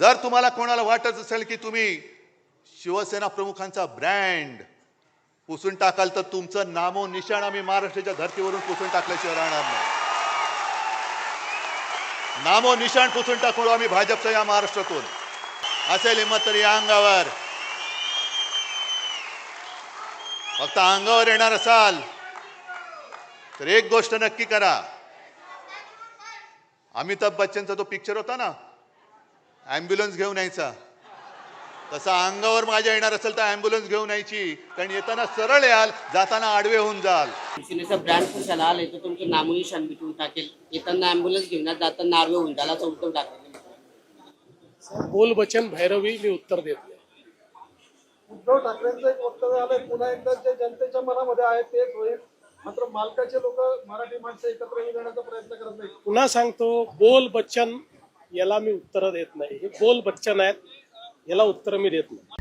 जर तुम्हाला कोणाला वाटत असेल की तुम्ही शिवसेना प्रमुखांचा ब्रँड पुसून टाकाल तर तुमचं नामो निशाण आम्ही महाराष्ट्राच्या धर्तीवरून पुसून टाकल्याशिवाय राहणार नाही. नामो निशाण पुसून टाकू आम्ही भाजपच्या या महाराष्ट्रातून. असेल हिंमत तर या अंगावर, फक्त अंगावर येणार असाल तर एक गोष्ट नक्की करा. अमिताभ बच्चनचा तो पिक्चर होता ना, ॲम्ब्युलन्स घेऊन यायचा, तसा अंगावर माझ्या येणार असेल तर ॲम्ब्युलन्स घेऊन यायची. कारण येताना सरळ याल, जाताना आडवे होऊन जाल. शिवसेनेचा ब्रँड कशाला आलाय तर तुमचं नामोनिशाण मिटवून टाकेल. येताना ॲम्ब्युलन्स घेऊन जाताना आडवे होऊन जाल असं उद्धव ठाकरे. बोल बचन भैरवी मी उत्तर देत नाही. उद्धव ठाकरेंचं एक वक्तव्य आलंय, पुन्हा एकदा जे जनतेच्या मनामध्ये आहे तेच होईल, मात्र मालकाचे लोक मराठी माणसं एकत्र येण्याचा प्रयत्न करत नाही. पुन्हा सांगतो, बोल बच्चन याला मी उत्तर देत नाही. हे बोल बच्चन आहेत, याला उत्तर मी देत नाही.